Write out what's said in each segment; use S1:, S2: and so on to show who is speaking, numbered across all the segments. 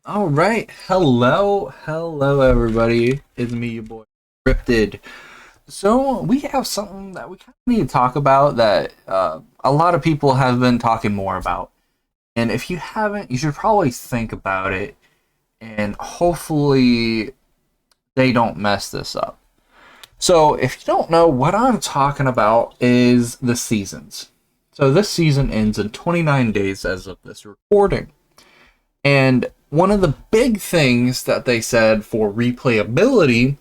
S1: All right. Hello, everybody. It's me, your boy, Cryptid. So we have something that we kind of need to talk about that a lot of people have been talking more about. And if you haven't, you should probably think about it, and hopefully they don't mess this up. So if you don't know, what I'm talking about is the seasons. So this season ends in 29 days as of this recording. And one of the big things that they said for replayability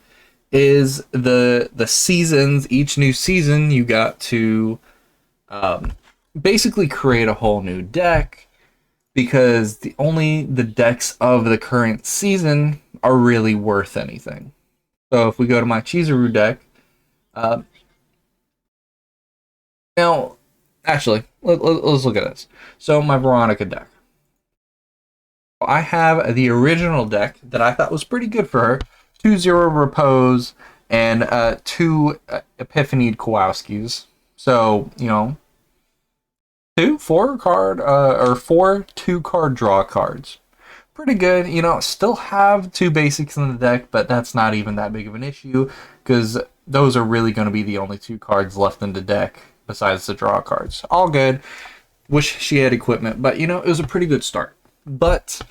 S1: is the seasons. Each new season, you got to basically create a whole new deck because the decks of the current season are really worth anything. So if we go to my Chizuru deck, uh, now actually let's look at this. So my Veronica deck. I have the original deck that I thought was pretty good for her. 2-0 Repose and two Epiphanied Kowalskis. So, four 2-card draw cards. Pretty good. Still have two basics in the deck, but that's not even that big of an issue because those are really going to be the only two cards left in the deck besides the draw cards. All good. Wish she had equipment, but it was a pretty good start. But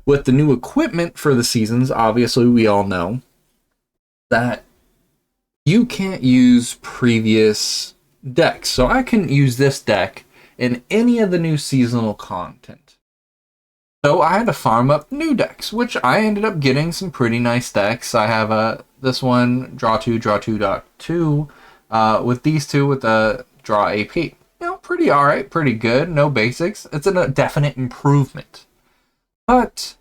S1: with the new equipment for the seasons, obviously we all know that you can't use previous decks. So I couldn't use this deck in any of the new seasonal content. So I had to farm up new decks, which I ended up getting some pretty nice decks. I have this one, draw 2, draw 2, with these two with the draw AP. Pretty alright, pretty good, no basics. It's a definite improvement. But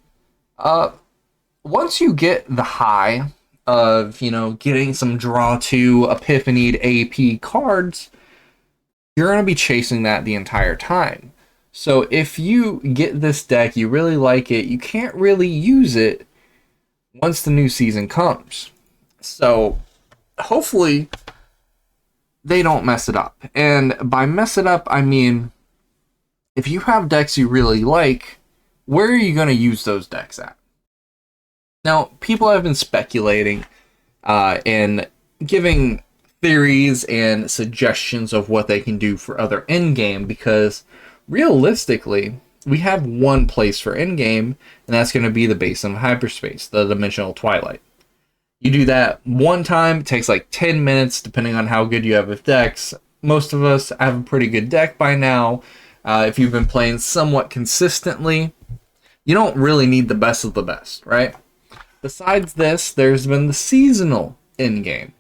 S1: once you get the high of, getting some draw 2 Epiphanied AP cards, you're going to be chasing that the entire time. So if you get this deck, you really like it, you can't really use it once the new season comes. So hopefully they don't mess it up. And by mess it up, I mean, if you have decks you really like, where are you going to use those decks at? Now, people have been speculating and giving theories and suggestions of what they can do for other endgame because realistically, we have one place for endgame, and that's going to be the Basin of Hyperspace, the Dimensional Twilight. You do that one time, it takes like 10 minutes depending on how good you have with decks. Most of us have a pretty good deck by now. If you've been playing somewhat consistently, you don't really need the best of the best, right? Besides this, there's been the seasonal endgame,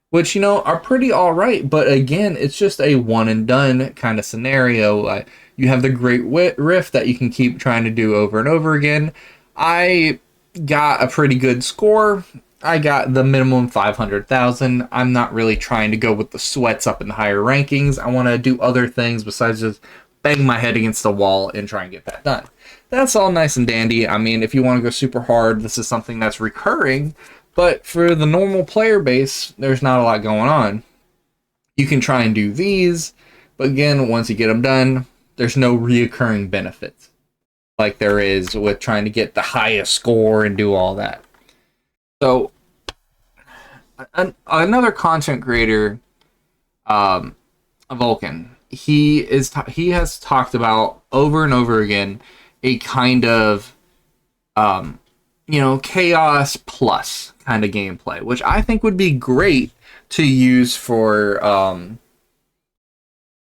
S1: which, are pretty alright, but again, it's just a one and done kind of scenario. You have the Great Rift that you can keep trying to do over and over again. I got a pretty good score. I got the minimum 500,000. I'm not really trying to go with the sweats up in the higher rankings. I want to do other things besides just bang my head against the wall and try and get that done. That's all nice and dandy. I mean, if you want to go super hard, this is something that's recurring. But for the normal player base, there's not a lot going on. You can try and do these, but again, once you get them done, there's no reoccurring benefits like there is with trying to get the highest score and do all that. So, another content creator, Vulcan, he has talked about over and over again a kind of chaos plus kind of gameplay, which I think would be great to use for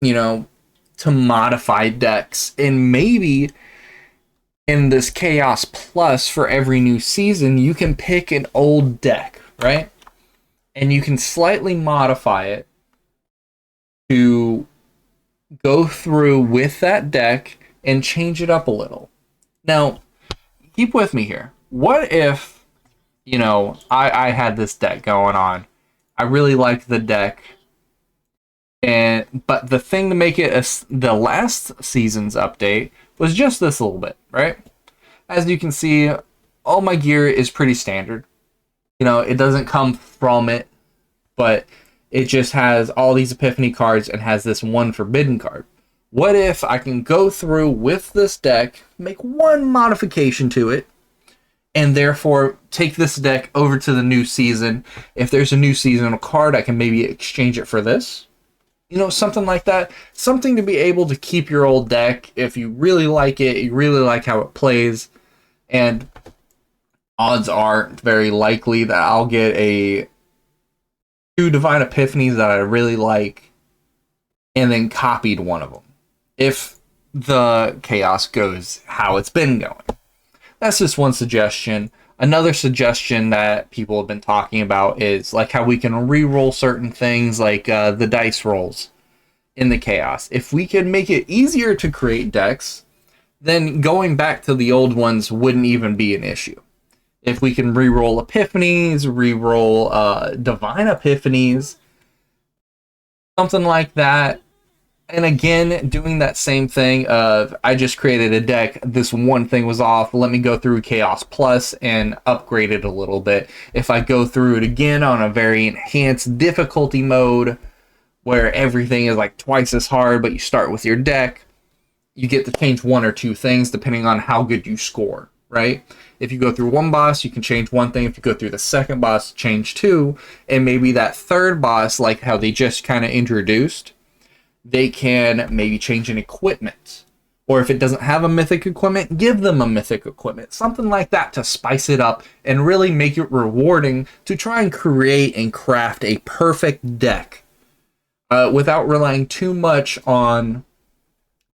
S1: to modify decks. And maybe in this chaos plus for every new season you can pick an old deck, right? And you can slightly modify it to go through with that deck and change it up a little. Now, keep with me here. What if, I had this deck going on. I really liked the deck. But the thing to make it the last season's update was just this little bit, right? As you can see, all my gear is pretty standard. It doesn't come from it, but it just has all these Epiphany cards and has this one forbidden card. What if I can go through with this deck, make one modification to it, and therefore take this deck over to the new season. If there's a new seasonal card, I can maybe exchange it for this. You know, something like that. Something to be able to keep your old deck if you really like it, you really like how it plays, and odds are very likely that I'll get a 2 Divine Epiphanies that I really like, and then copied one of them. If the chaos goes how it's been going. That's just one suggestion. Another suggestion that people have been talking about is like how we can re-roll certain things like the dice rolls in the chaos. If we could make it easier to create decks, then going back to the old ones wouldn't even be an issue. If we can re-roll Epiphanies, re-roll Divine Epiphanies, something like that. And again, doing that same thing of, I just created a deck, this one thing was off, let me go through Chaos Plus and upgrade it a little bit. If I go through it again on a very enhanced difficulty mode, where everything is like twice as hard, but you start with your deck, you get to change 1 or 2 things depending on how good you score, right? If you go through one boss, you can change 1 thing. If you go through the second boss, change 2. And maybe that third boss, like how they just kind of introduced, they can maybe change an equipment. Or if it doesn't have a mythic equipment, give them a mythic equipment. Something like that to spice it up and really make it rewarding to try and create and craft a perfect deck without relying too much on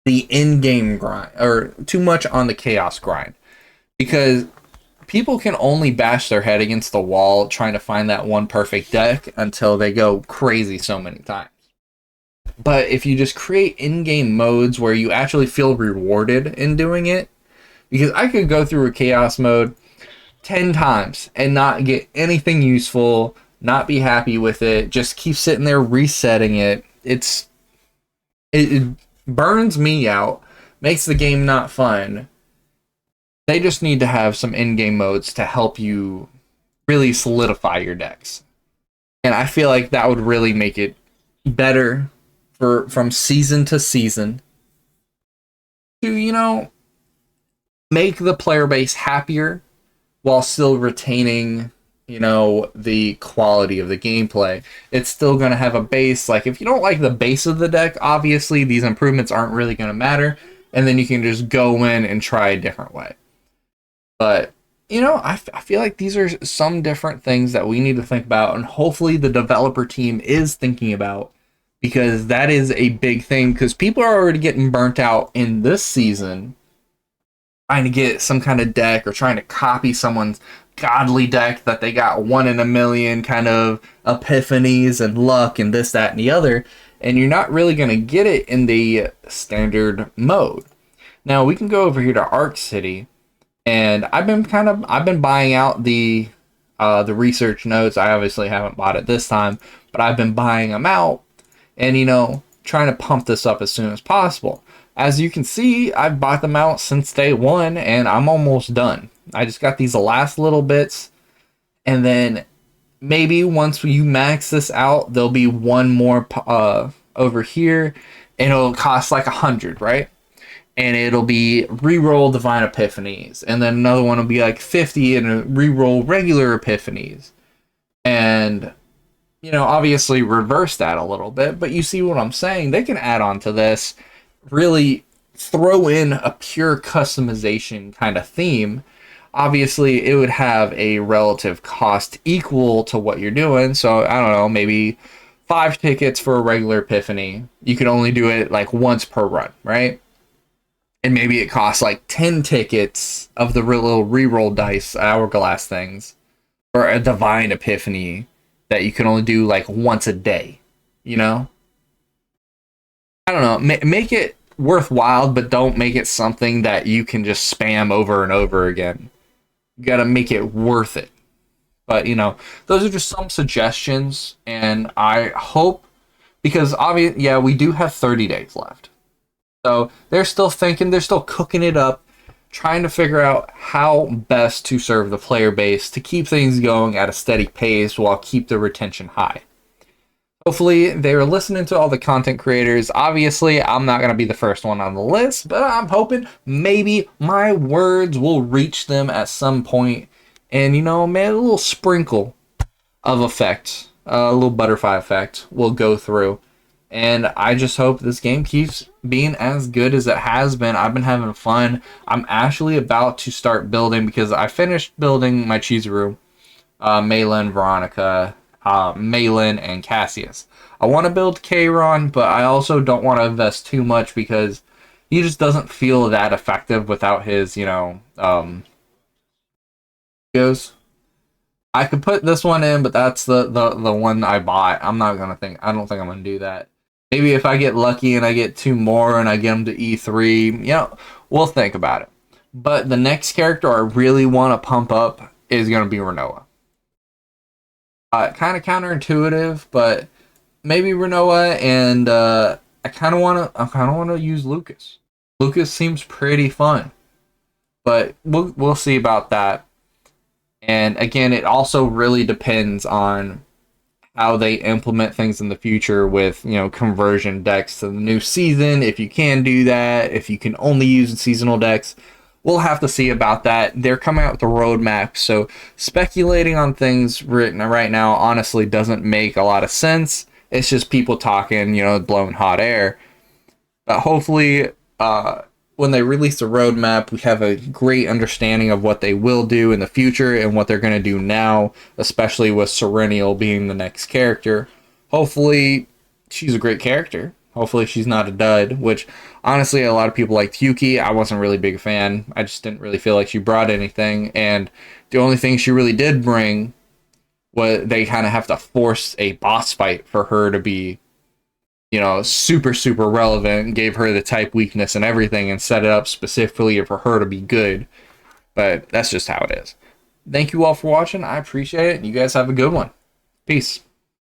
S1: the in-game grind, or too much on the chaos grind. Because people can only bash their head against the wall trying to find that one perfect deck until they go crazy so many times. But if you just create in-game modes where you actually feel rewarded in doing it, because I could go through a chaos mode 10 times and not get anything useful, not be happy with it, just keep sitting there resetting it. It burns me out, makes the game not fun. They just need to have some in-game modes to help you really solidify your decks. And I feel like that would really make it better from season to season to, you know, make the player base happier while still retaining, you know, the quality of the gameplay. It's still going to have a base. Like, if you don't like the base of the deck, obviously these improvements aren't really going to matter, and then you can just go in and try a different way. But, you know, I feel like these are some different things that we need to think about, and hopefully the developer team is thinking about, because that is a big thing, because people are already getting burnt out in this season trying to get some kind of deck or trying to copy someone's godly deck that they got 1 in a million kind of epiphanies and luck and this, that, and the other, and you're not really going to get it in the standard mode. Now we can go over here to Arc City, and I've been buying out the research notes. I obviously haven't bought it this time, but I've been buying them out and, you know, trying to pump this up as soon as possible. As you can see, I've bought them out since day 1, and I'm almost done. I just got these last little bits, and then maybe once you max this out, there'll be one more over here, and it'll cost like 100, right? And it'll be reroll Divine Epiphanies, and then another one will be like 50 and reroll regular Epiphanies. And, you know, obviously reverse that a little bit, but you see what I'm saying? They can add on to this, really throw in a pure customization kind of theme. Obviously, it would have a relative cost equal to what you're doing. So, I don't know, maybe 5 tickets for a regular Epiphany. You could only do it like once per run, right? And maybe it costs like 10 tickets of the little reroll dice hourglass things for a Divine Epiphany that you can only do like once a day, you know? I don't know, make it worthwhile, but don't make it something that you can just spam over and over again. You gotta make it worth it. But, you know, those are just some suggestions, and I hope, because obviously, yeah, we do have 30 days left. So they're still thinking, they're still cooking it up, trying to figure out how best to serve the player base to keep things going at a steady pace while keep the retention high. Hopefully they're listening to all the content creators. Obviously, I'm not going to be the first one on the list, but I'm hoping maybe my words will reach them at some point and you know, maybe a little sprinkle of effect, a little butterfly effect will go through. And I just hope this game keeps being as good as it has been. I've been having fun. I'm actually about to start building because I finished building my cheese room. Malin, Veronica, Malin, and Cassius. I want to build Kayron, but I also don't want to invest too much because he just doesn't feel that effective without his, you know, goes. I could put this one in, but that's the one I bought. I don't think I'm gonna do that. Maybe if I get lucky and I get two more and I get them to E3, you know, we'll think about it. But the next character I really want to pump up is gonna be Renoa. Kind of counterintuitive, but maybe Renoa, and I kind of want to use Lucas. Lucas seems pretty fun, but we'll see about that. And again, it also really depends on how they implement things in the future with, you know, conversion decks to the new season. If you can do that, if you can only use seasonal decks, we'll have to see about that. They're coming out with a roadmap, so speculating on things right now honestly doesn't make a lot of sense. It's just people talking, you know, blowing hot air. But hopefully, when they release the roadmap, we have a great understanding of what they will do in the future and what they're going to do now, especially with Serenial being the next character. Hopefully, she's a great character. Hopefully, she's not a dud, which honestly, a lot of people liked Yuki. I wasn't really a big fan. I just didn't really feel like she brought anything. And the only thing she really did bring was they kind of have to force a boss fight for her to be, you know, super, super relevant, gave her the type weakness and everything, and set it up specifically for her to be good. But that's just how it is. Thank you all for watching. I appreciate it. You guys have a good one. Peace.